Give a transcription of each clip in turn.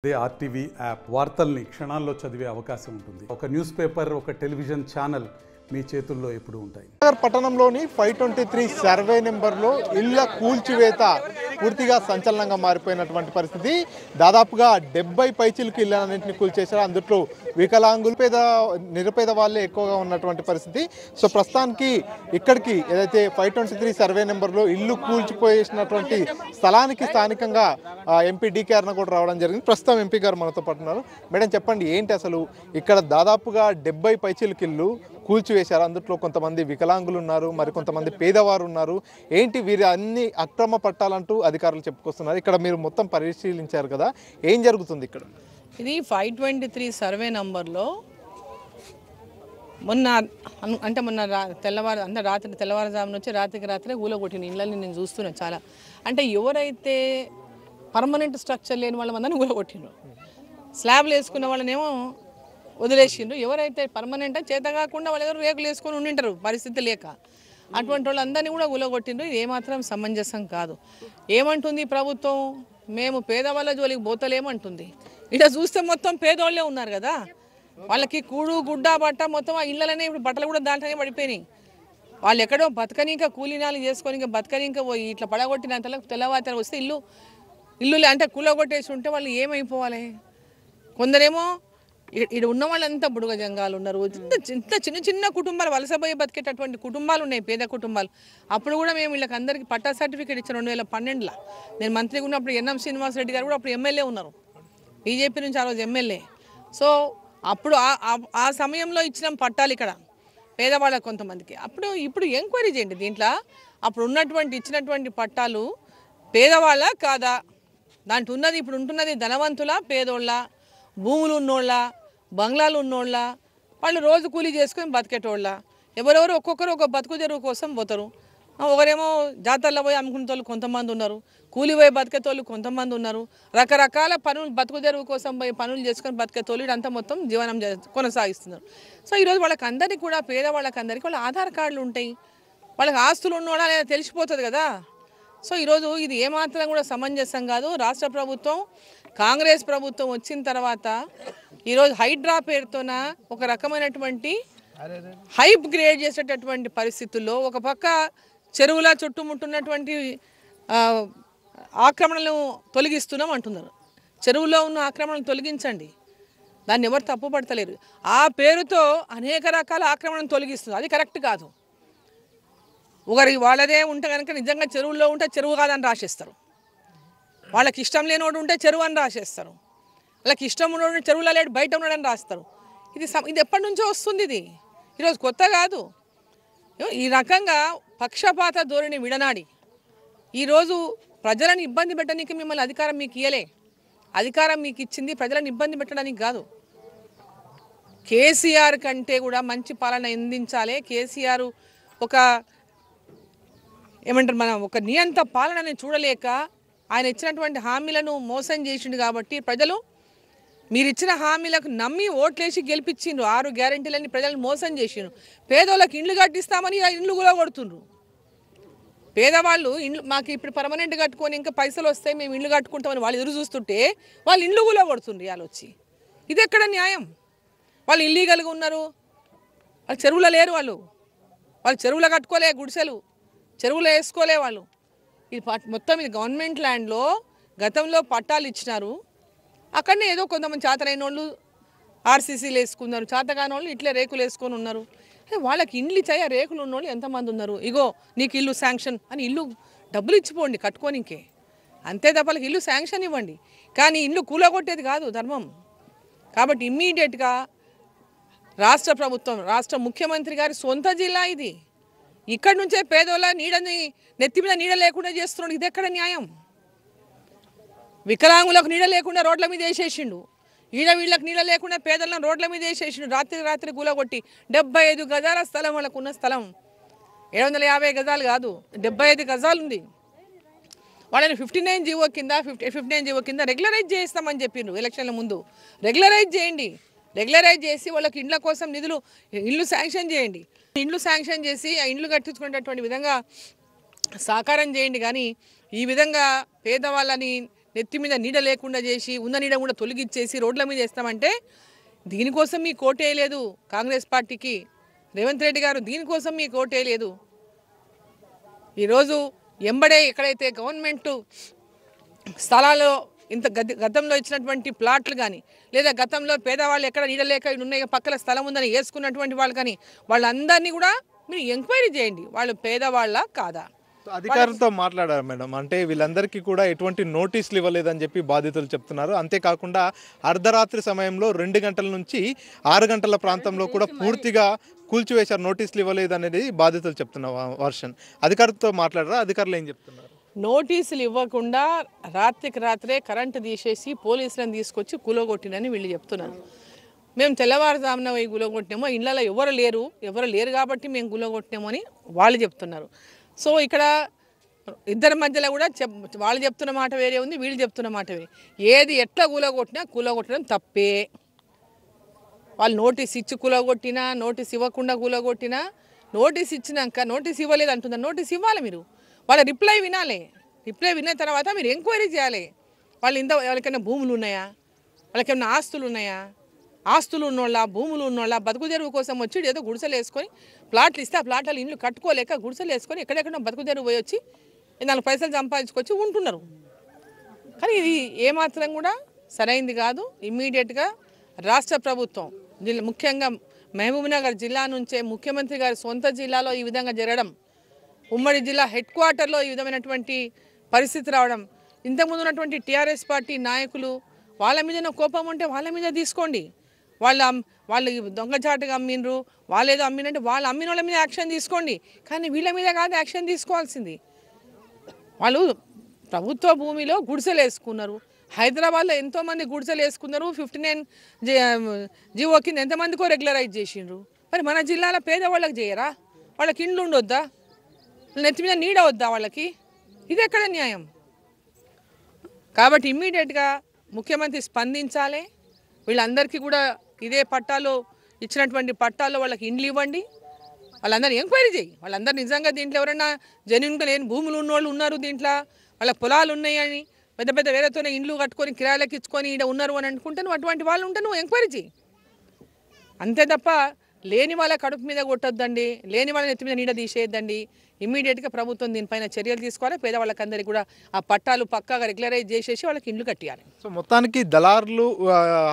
అదే RTV app వార్తల్ని క్షణాల్లో చదివే అవకాశం ఉంటుంది. ఒక న్యూస్ పేపర్, ఒక టెలివిజన్ ఛానల్ మీ చేతుల్లో ఎప్పుడు ఉంటాయి. పట్టణంలోని 523 సర్వే నెంబర్లో ఇళ్ల కూల్చివేత పూర్తిగా సంచలనంగా మారిపోయినటువంటి పరిస్థితి. దాదాపుగా 70 పైచిలకు ఇళ్లన్నింటినీ కూల్చేశారు. అందులో వికలాంగులు, నిరుపేద వాళ్ళే ఎక్కువగా ఉన్నటువంటి పరిస్థితి. సో ప్రస్తుతానికి ఇక్కడికి ఏదైతే 523 సర్వే నెంబర్లో ఇల్లు కూల్చిపోయేసినటువంటి స్థలానికి స్థానికంగా ఎంపీ డీకే అరుణ కూడా రావడం జరిగింది. ప్రస్తుతం ఎంపీ గారు మనతో పాటు ఉన్నారు. మేడం చెప్పండి, ఏంటి అసలు ఇక్కడ దాదాపుగా 70 పైచిలకు ఇల్లు కూల్చివేశారు. అందులో కొంతమంది వికలాంగులు ఉన్నారు, మరి కొంతమంది పేదవారు ఉన్నారు. ఏంటి వీరి అన్ని అక్రమ పట్టాలంటూ అధికారులు చెప్పుకొస్తున్నారు. ఇక్కడ మీరు మొత్తం పరిశీలించారు కదా, ఏం జరుగుతుంది ఇక్కడ? ఇది 523 సర్వే నంబర్లో మొన్న తెల్లవారుజామున వచ్చి రాత్రి ఊలగొట్టిన ఇళ్ళని నేను చూస్తున్నాను చాలా. అంటే ఎవరైతే పర్మనెంట్ స్ట్రక్చర్ లేని వాళ్ళందరినీ ఊలగొట్టిండ్రు, స్లాబ్లు వేసుకున్న వాళ్ళనేమో వదిలేసిండ్రు. ఎవరైతే పర్మనెంట్ చేత కాకుండా వాళ్ళ దగ్గర రేకులు వేసుకొని ఉండింటారు పరిస్థితి లేక, అటువంటి వాళ్ళందరినీ కూడా ఊలగొట్టిండ్రు. ఇది ఏమాత్రం సమంజసం కాదు. ఏమంటుంది ప్రభుత్వం? మేము పేదవాళ్ళ జోలికి పోతలేమంటుంది. ఇక్కడ చూస్తే మొత్తం పేదోళ్ళే ఉన్నారు కదా, వాళ్ళకి కూడు గుడ్డ బట్ట మొత్తం ఆ ఇళ్ళనే ఇప్పుడు బట్టలు కూడా దాంట్లోనే పడిపోయినాయి. వాళ్ళు ఎక్కడో బతకనిక కూలీనాలు చేసుకొని ఇంకా బతకనిక పోయి ఇట్లా పడగొట్టిన తెల్లవారు వస్తే ఇల్లు అంటే కూలగొట్టేసి ఉంటే వాళ్ళు ఏమైపోవాలి? కొందరేమో ఇక్కడ ఉన్న వాళ్ళంతా బుడుగ జంగాలు ఉన్నారు. చిన్న చిన్న కుటుంబాలు, వలసపోయి బతికేటటువంటి కుటుంబాలు ఉన్నాయి, పేద కుటుంబాలు. అప్పుడు కూడా మేము వీళ్ళకి అందరికీ పట్టా సర్టిఫికేట్ ఇచ్చాను 2012లో. నేను మంత్రిగా ఉన్నప్పుడు ఎన్ఎం శ్రీనివాసరెడ్డి గారు కూడా అప్పుడు ఎమ్మెల్యే ఉన్నారు, బీజేపీ నుంచి ఆ రోజు ఎమ్మెల్యే. సో అప్పుడు ఆ సమయంలో ఇచ్చిన పట్టాలు ఇక్కడ పేదవాళ్ళకు కొంతమందికి. ఇప్పుడు ఎంక్వైరీ చేయండి దీంట్లో. అప్పుడు ఇచ్చినటువంటి పట్టాలు పేదవాళ్ళ కాదా, దాంట్లో ఉన్నది ఇప్పుడు ఉంటున్నది ధనవంతుల పేదోళ్ళ, భూములు ఉన్నోళ్ళ, బంగ్లాలు ఉన్నోళ్ళ, వాళ్ళు రోజు కూలీ చేసుకొని బతికేటోళ్ళ. ఎవరెవరు ఒక్కొక్కరు ఒక బతుకు తెరువు కోసం పోతారు. ఒకరేమో జాతరలో పోయి అమ్ముకునే వాళ్ళు కొంతమంది ఉన్నారు, కూలి పోయి బతికేతోళ్ళు కొంతమంది ఉన్నారు, రకరకాల పనులు బతుకు తెరువు కోసం పోయి పనులు చేసుకొని బతికేతోళ్ళు ఇదంతా మొత్తం జీవనం కొనసాగిస్తున్నారు. సో ఈరోజు వాళ్ళకందరికీ కూడా పేదవాళ్ళకందరికీ వాళ్ళ ఆధార్ కార్డులు ఉంటాయి, వాళ్ళకి ఆస్తులు ఉన్నోడా లేదా తెలిసిపోతుంది కదా. సో ఈరోజు ఇది ఏమాత్రం కూడా సమంజసం కాదు. రాష్ట్ర ప్రభుత్వం, కాంగ్రెస్ ప్రభుత్వం వచ్చిన తర్వాత ఈరోజు హైడ్రా పేరుతోన ఒక రకమైనటువంటి హైప్ క్రియేట్ చేసేటటువంటి పరిస్థితుల్లో ఒక పక్క చెరువుల చుట్టుముట్టున్నటువంటి ఆక్రమణలను తొలగిస్తున్నాం అంటున్నారు. చెరువులో ఉన్న ఆక్రమణను తొలగించండి, దాన్ని ఎవరు తప్పు పడతలేరు. ఆ పేరుతో అనేక రకాల ఆక్రమణను తొలగిస్తుంది, అది కరెక్ట్ కాదు. వాళ్ళదే ఉంటే కనుక నిజంగా చెరువుల్లో ఉంటే చెరువు కాదని రాసేస్తారు, వాళ్ళకి ఇష్టం లేనివాడు ఉంటే చెరువు అని రాసేస్తారు, వాళ్ళకి ఇష్టం ఉన్నవాడు చెరువులో లేడు బయట ఉన్నాడని రాస్తారు. ఇది ఎప్పటి నుంచో వస్తుంది, ఇది ఈరోజు కొత్త కాదు. ఈ రకంగా పక్షపాత ధోరణి విడనాడి ఈరోజు ప్రజలను ఇబ్బంది పెట్టడానికి మిమ్మల్ని అధికారం మీకు ఇయ్యలే. అధికారం మీకు ఇచ్చింది ప్రజలను ఇబ్బంది పెట్టడానికి కాదు. కేసీఆర్ కంటే కూడా మంచి పాలన అందించాలి. కేసీఆర్ ఒక నియంత పాలనని చూడలేక ఆయన ఇచ్చినటువంటి హామీలను మోసం చేసిండు. కాబట్టి ప్రజలు మీరు ఇచ్చిన హామీలకు నమ్మి ఓట్లేసి గెలిపించిండ్రు. 6 గ్యారెంటీలని ప్రజలను మోసం చేసిండ్రు. పేదోళ్ళకి ఇండ్లు కట్టిస్తామని ఇండ్లు కూడా కొడుతుండ్రు. పేదవాళ్ళు ఇండ్లు మాకు ఇప్పుడు పర్మనెంట్ కట్టుకొని ఇంకా పైసలు వస్తాయి మేము ఇండ్లు కట్టుకుంటామని వాళ్ళు ఎదురు చూస్తుంటే వాళ్ళు ఇండ్లు కూడా కొడుతుండ్రు. వాళ్ళు వచ్చి ఇది ఎక్కడ న్యాయం? వాళ్ళు ఇల్లీగల్గా ఉన్నారు, వాళ్ళు చెరువులో లేరు, వాళ్ళు చెరువులో కట్టుకోలే, గుడిసెలు చెరువులో వేసుకోలే వాళ్ళు. ఇది మొత్తం ఇది గవర్నమెంట్ ల్యాండ్లో గతంలో పట్టాలు ఇచ్చినారు. అక్కడనే ఏదో కొంతమంది చేతనైన వాళ్ళు ఆర్సీసీలు వేసుకున్నారు, చేతకాని వాళ్ళు ఇట్లే రేకులు వేసుకొని ఉన్నారు. వాళ్ళకి ఇండ్లు ఇచ్చాయి, రేకులు ఉన్న వాళ్ళు ఎంతమంది ఉన్నారు? ఇగో నీకు ఇల్లు శాంక్షన్ అని ఇల్లు డబ్బులు ఇచ్చిపోండి కట్టుకోనికే, అంతే తప్ప వాళ్ళకి ఇల్లు శాంక్షన్ ఇవ్వండి. కానీ ఇల్లు కూలగొట్టేది కాదు ధర్మం. కాబట్టి ఇమ్మీడియట్గా రాష్ట్ర ప్రభుత్వం, రాష్ట్ర ముఖ్యమంత్రి గారి సొంత జిల్లా ఇది, ఇక్కడి నుంచే పేదోళ్ళ నీడని నెత్తి మీద నీడ లేకుండా చేస్తున్నాడు. ఇది ఎక్కడ న్యాయం? వికలాంగులకు నీడ లేకుండా రోడ్ల మీద వేసేసిండు, వీళ్ళకి నీడ లేకుండా పేదలను రోడ్ల మీద వేసేసిండు. రాత్రి కూలగొట్టి 75 గజాల స్థలం, వాళ్ళకున్న స్థలం 750 గజాలు కాదు, 75 గజాలు ఉంది. వాళ్ళని 59 జీవో కింద రెగ్యులరైజ్ చేస్తామని చెప్పిండ్రు ఎలక్షన్ల ముందు. రెగ్యులరైజ్ చేయండి, రెగ్యులరైజ్ చేసి వాళ్ళకి ఇండ్ల కోసం ఇల్లు శాంక్షన్ చేయండి. ఇండ్లు శాంక్షన్ చేసి ఆ ఇండ్లు కట్టించుకునేటటువంటి విధంగా సాకారం చేయండి. కానీ ఈ విధంగా పేదవాళ్ళని నెత్తి మీద నీడ లేకుండా చేసి ఉన్న నీడ కూడా తొలగిచ్చేసి రోడ్ల మీద వేస్తామంటే దీనికోసం మీ కోటేయలేదు కాంగ్రెస్ పార్టీకి. రేవంత్ రెడ్డి గారు దీనికోసం మీ కోటేయలేదు. ఈరోజు ఎంబడే ఎక్కడైతే గవర్నమెంట్ స్థలాల్లో ఇంత గతంలో ఇచ్చినటువంటి ప్లాట్లు కానీ లేదా గతంలో పేదవాళ్ళు ఎక్కడ నీడ లేక ఉన్నాయి పక్కన స్థలం ఉందని వేసుకున్నటువంటి వాళ్ళు కానీ వాళ్ళందరినీ కూడా మీరు ఎంక్వైరీ చేయండి, వాళ్ళు పేదవాళ్ళ కాదా. అధికారులతో మాట్లాడారు మేడం, అంటే వీళ్ళందరికీ కూడా ఎటువంటి నోటీసులు ఇవ్వలేదని చెప్పి బాధితులు చెప్తున్నారు. అంతేకాకుండా అర్ధరాత్రి సమయంలో 2 గంటల నుంచి 6 గంటల ప్రాంతంలో కూడా పూర్తిగా కూల్చివేశారు, నోటీసులు ఇవ్వలేదు అనేది బాధితులు చెప్తున్న వర్షన్. అధికారులతో మాట్లాడారా? అధికారులు ఏం చెప్తున్నారు? నోటీసులు ఇవ్వకుండా రాత్రికి రాత్రే కరెంటు తీసేసి పోలీసులను తీసుకొచ్చి కూలగొట్టినని వీళ్ళు చెప్తున్నారు. మేము తెల్లవారుజామున పోయి కూలగొట్టినామో, ఇళ్ళలో ఎవరు లేరు కాబట్టి మేము కూలగొట్టినామో అని వాళ్ళు చెప్తున్నారు. సో ఇక్కడ ఇద్దరి మధ్యలో కూడా వాళ్ళు చెప్తున్న మాట వేరే ఉంది, వీళ్ళు చెప్తున్న మాట వేరే. ఏది ఎట్లా కూలగొట్టడం తప్పే. వాళ్ళు నోటీస్ ఇచ్చి కూలగొట్టినా, నోటీస్ ఇవ్వకుండా కూలగొట్టినా, నోటీస్ ఇచ్చినాక నోటీస్ ఇవ్వలేదు అంటున్నారు. నోటీస్ ఇవ్వాలి మీరు, వాళ్ళ రిప్లై వినాలి. రిప్లై విన్న తర్వాత మీరు ఎంక్వైరీ చేయాలి. వాళ్ళకైనా భూములు ఉన్నాయా, వాళ్ళకేమైనా ఆస్తులు ఉన్నాయా, ఆస్తులు ఉన్నోళ్ళ భూములు ఉన్నోళ్ళ బతుకు తెరువు కోసం వచ్చి ఏదో గుడిసెలు వేసుకొని ప్లాట్లు ఇస్తే ఆ ప్లాట్లలో ఇల్లు కట్టుకోలేక గుడిసెలు వేసుకొని ఎక్కడెక్కడ బతుకు తెరువు పోయి వచ్చి 4 పైసలు సంపాదించుకొచ్చి ఉంటున్నారు. కానీ ఇది ఏమాత్రం కూడా సరైంది కాదు. ఇమ్మీడియట్గా రాష్ట్ర ప్రభుత్వం ముఖ్యంగా మహబూబ్నగర్ జిల్లా నుంచే ముఖ్యమంత్రి గారి సొంత జిల్లాలో ఈ విధంగా జరగడం, ఉమ్మడి జిల్లా హెడ్ క్వార్టర్లో ఈ విధమైనటువంటి పరిస్థితి రావడం, ఇంతకుముందు ఉన్నటువంటి టీఆర్ఎస్ పార్టీ నాయకులు వాళ్ళ మీద కోపం ఉంటే వాళ్ళ మీద తీసుకోండి. వాళ్ళు దొంగచాటుగా అమ్మినరు, వాళ్ళు ఏదో అమ్మినంటే వాళ్ళు అమ్మిన వాళ్ళ మీద యాక్షన్ తీసుకోండి. కానీ వీళ్ళ మీద కాదు యాక్షన్ తీసుకోవాల్సింది. వాళ్ళు ప్రభుత్వ భూమిలో గుడిసెలు వేసుకున్నారు. హైదరాబాద్లో ఎంతోమంది గుడిసెలు వేసుకున్నారు. 59 జీవో కింద ఎంతమందికో రెగ్యులరైజ్ చేసిండ్రు. మరి మన జిల్లాలో పేదవాళ్ళకి చేయరా? వాళ్ళకి ఇండ్లు ఉండొద్దా? నెత్తి మీద నీడ వద్దా వాళ్ళకి? ఇది ఎక్కడ న్యాయం? కాబట్టి ఇమ్మీడియట్గా ముఖ్యమంత్రి స్పందించాలి. వీళ్ళందరికీ కూడా ఇదే పట్టాలు ఇచ్చినటువంటి పట్టాల్లో వాళ్ళకి ఇండ్లు ఇవ్వండి. వాళ్ళందరూ ఎంక్వైరీ చేయి. వాళ్ళందరూ నిజంగా దీంట్లో ఎవరైనా జెన్యూన్గా లేని భూములు ఉన్నవాళ్ళు ఉన్నారు, దీంట్లో వాళ్ళకి పొలాలు ఉన్నాయని పెద్ద పెద్ద వేరేతోనే ఇండ్లు కట్టుకొని కిరాయిలకు ఇచ్చుకొని ఇక్కడ ఉన్నారు అని అనుకుంటే నువ్వు అటువంటి వాళ్ళు ఉంటే నువ్వు ఎంక్వైరీ చేయి. అంతే తప్ప లేని వాళ్ళ కడుపు మీద కొట్టొద్దండి, లేని వాళ్ళ నెత్తి మీద నీడ తీసేయద్దండి. ఇమ్మీడియట్గా ప్రభుత్వం దీనిపైన చర్యలు తీసుకోవాలి. పేదవాళ్ళకందరికీ కూడా ఆ పట్టాలు పక్కాగా రెగ్యులరైజ్ చేసేసి వాళ్ళకి ఇండ్లు కట్టియాలి. సో మొత్తానికి దళారులు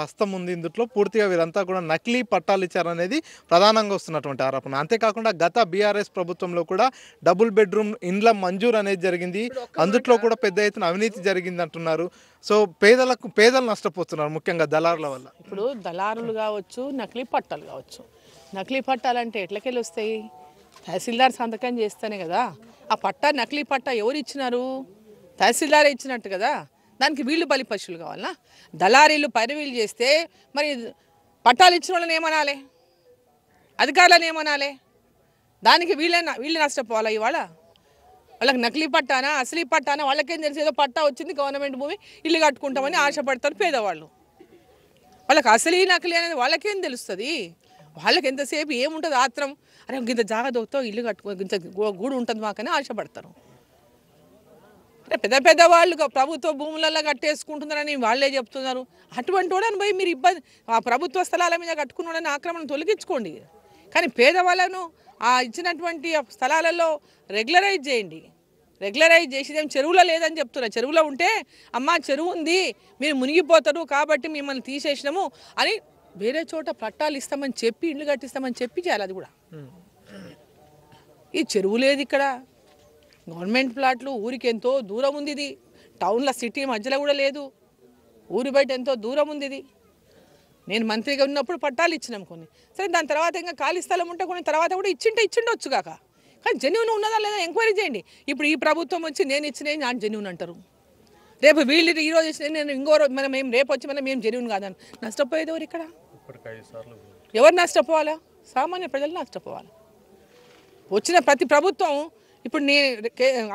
హస్తం ఉంది ఇందులో. పూర్తిగా వీరంతా కూడా నకిలీ పట్టాలు ఇచ్చారనేది ప్రధానంగా వస్తున్నటువంటి ఆరోపణ. అంతేకాకుండా గత బీఆర్ఎస్ ప్రభుత్వంలో కూడా డబుల్ బెడ్రూమ్ ఇండ్ల మంజూరు అనేది జరిగింది. అందుట్లో కూడా పెద్ద ఎత్తున అవినీతి జరిగింది అంటున్నారు. సో పేదలు నష్టపోతున్నారు ముఖ్యంగా దళారుల వల్ల. ఇప్పుడు దళారులు కావచ్చు, నకిలీ పట్టాలు కావచ్చు. నకిలీ పట్టాలంటే ఎట్లకెళ్ళి వస్తాయి? తహసీల్దార్ సంతకం చేస్తేనే కదా. ఆ పట్టా నకిలీ పట్టా ఎవరు ఇచ్చినారు? తహసీల్దారే ఇచ్చినట్టు కదా. దానికి వీళ్ళు బలిపశువులు కావాలన్నా? దళారీలు పైరవీలు చేస్తే మరి పట్టాలు ఇచ్చిన వాళ్ళని ఏమనాలి? అధికారులను ఏమనాలి? దానికి వీళ్ళు నష్టపోవాలా? ఇవాళ వాళ్ళకి నకిలీ పట్టానా అసలీ పట్టానా వాళ్ళకేం తెలిసి ఏదో పట్టా వచ్చింది గవర్నమెంట్ భూమి ఇల్లు కట్టుకుంటామని ఆశపడతారు పేదవాళ్ళు. వాళ్ళకి అసలీ నకిలీ అనేది వాళ్ళకేం తెలుస్తుంది? వాళ్ళకి ఎంతసేపు ఏముంటుంది ఆత్రం, అరే ఇంత జాగా దొక్కుతో ఇల్లు కట్టుకో ఇంత గూడు ఉంటుంది మాకని ఆశపడతారు. అంటే పెద్ద వాళ్ళు ప్రభుత్వ భూములలో కట్టేసుకుంటున్నారని వాళ్ళే చెప్తున్నారు. అటువంటి వాడని పోయి మీరు ఇబ్బంది ఆ ప్రభుత్వ స్థలాల మీద కట్టుకున్నాడని ఆక్రమణ తొలగించుకోండి. కానీ పేదవాళ్ళను ఆ ఇచ్చినటువంటి స్థలాలలో రెగ్యులరైజ్ చేయండి. రెగ్యులరైజ్ చేసేదేం చెరువులో లేదని చెప్తున్నారు. చెరువులో ఉంటే అమ్మ చెరువు ఉంది మీరు మునిగిపోతారు కాబట్టి మిమ్మల్ని తీసేసినాము అని వేరే చోట పట్టాలు ఇస్తామని చెప్పి ఇల్లు కట్టిస్తామని చెప్పి చేయాలి. అది కూడా ఈ చెరువు లేదు ఇక్కడ. గవర్నమెంట్ ప్లాట్లు ఊరికి ఎంతో దూరం ఉంది. ఇది టౌన్లో సిటీ మధ్యలో కూడా లేదు. ఊరి బయట ఎంతో దూరం ఉంది. ఇది నేను మంత్రిగా ఉన్నప్పుడు పట్టాలు ఇచ్చినాం కొన్ని. సరే దాని తర్వాత ఇంకా ఖాళీ స్థలం ఉంటే కొన్ని తర్వాత కూడా ఇచ్చిండొచ్చు కాక. కానీ జెన్యూన్ ఉన్నదా లేదా ఎంక్వైరీ చేయండి. ఇప్పుడు ఈ ప్రభుత్వం వచ్చి నేను ఇచ్చినవి నాకు జెన్యూన్ అంటారు. రేపు వీళ్ళు ఈరోజు ఇచ్చిన నేను ఇంకో రోజు మేము రేపు వచ్చి మేము జెన్యూన్ కాదని నష్టపోయేది ఎవరు? ఇక్కడ ఎవరు నష్టపోవాలా? సామాన్య ప్రజలు నష్టపోవాలి. వచ్చిన ప్రతి ప్రభుత్వం ఇప్పుడు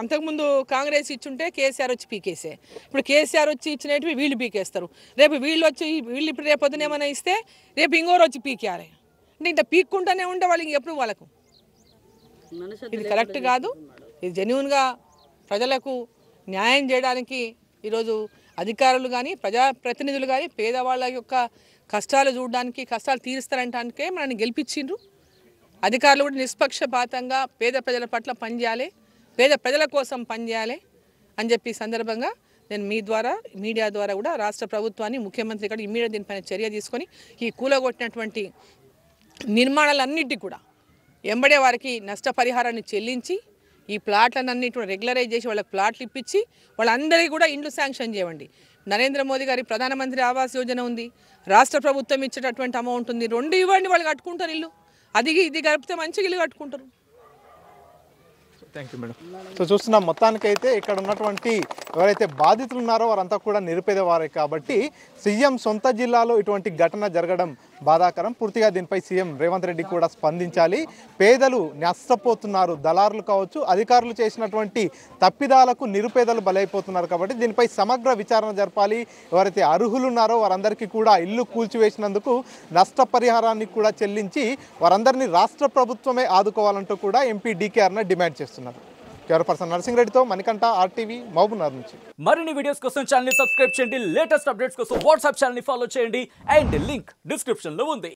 అంతకుముందు కాంగ్రెస్ ఇచ్చుంటే కేసీఆర్ వచ్చి పీకేసే. ఇప్పుడు కేసీఆర్ వచ్చి ఇచ్చినవి వీళ్ళు పీకేస్తారు. రేపు వీళ్ళు ఇప్పుడు రేపు పొద్దున ఏమైనా ఇస్తే రేపు ఇంకోరు వచ్చి పీకేయాలి. అంటే ఇంత పీక్కుంటూనే ఉంటే వాళ్ళకి ఎప్పుడు వాళ్ళకు ఇది కరెక్ట్ కాదు. ఇది జెన్యూన్గా ప్రజలకు న్యాయం చేయడానికి ఈరోజు అధికారులు కానీ ప్రజాప్రతినిధులు కానీ పేదవాళ్ళ యొక్క కష్టాలు చూడడానికి, కష్టాలు తీరుస్తారంటానికే మనల్ని గెలిపించిండ్రు. అధికారులు కూడా నిష్పక్షపాతంగా పేద ప్రజల పట్ల పనిచేయాలి, పేద ప్రజల కోసం పనిచేయాలి అని చెప్పి సందర్భంగా నేను మీ ద్వారా, మీడియా ద్వారా కూడా రాష్ట్ర ప్రభుత్వాన్ని, ముఖ్యమంత్రి కూడా ఇమ్మీడియట్ దీనిపైన చర్య తీసుకొని ఈ కూలగొట్టినటువంటి నిర్మాణాలన్నిటికీ కూడా ఎంబడే వారికి నష్టపరిహారాన్ని చెల్లించి ఈ ప్లాట్లన్నింటిని రెగ్యులరైజ్ చేసి వాళ్ళకి ప్లాట్లు ఇప్పించి వాళ్ళందరికీ కూడా ఇండ్లు శాంక్షన్ చేయండి. నరేంద్ర మోదీ గారి ప్రధానమంత్రి ఆవాస్ యోజన ఉంది, రాష్ట్ర ప్రభుత్వం ఇచ్చేటటువంటి అమౌంట్ ఉంది, రెండు ఇవ్వండి, వాళ్ళు కట్టుకుంటారు ఇల్లు. అది ఇది గడిపితే మంచిగా ఇల్లు కట్టుకుంటారు. Thank you madam. సో చూస్తున్నాం, మొత్తానికైతే ఇక్కడ ఉన్నటువంటి ఎవరైతే బాధితులు ఉన్నారో వారంతా కూడా నిరుపేదవారే కాబట్టి సీఎం సొంత జిల్లాలో ఇటువంటి ఘటన జరగడం బాధాకరం. పూర్తిగా దీనిపై సీఎం రేవంత్ రెడ్డి కూడా స్పందించాలి. పేదలు నష్టపోతున్నారు, దళారులు కావచ్చు, అధికారులు చేసినటువంటి తప్పిదాలకు నిరుపేదలు బలైపోతున్నారు కాబట్టి దీనిపై సమగ్ర విచారణ జరపాలి. ఎవరైతే అర్హులు ఉన్నారో వారందరికీ కూడా ఇల్లు కూల్చివేసినందుకు నష్టపరిహారాన్ని కూడా చెల్లించి వారందరినీ రాష్ట్ర ప్రభుత్వమే ఆదుకోవాలంటూ కూడా ఎంపీ డీకేఆర్ను డిమాండ్ చేస్తున్నారు. కెమెరా పర్సన్ నరసింగ్ రెడ్డితో మణికంఠ, RTV, మహబూబ్నగర్ నుంచి. మరిన్ని వీడియోస్ కోసం ఛానల్ ని సబ్స్క్రైబ్ చేయండి, లేటెస్ట్ అప్డేట్స్ కోసం వాట్సాప్ ఛానల్ ని ఫాలో చేయండి అండ్ లింక్ డిస్క్రిప్షన్ లో ఉంది.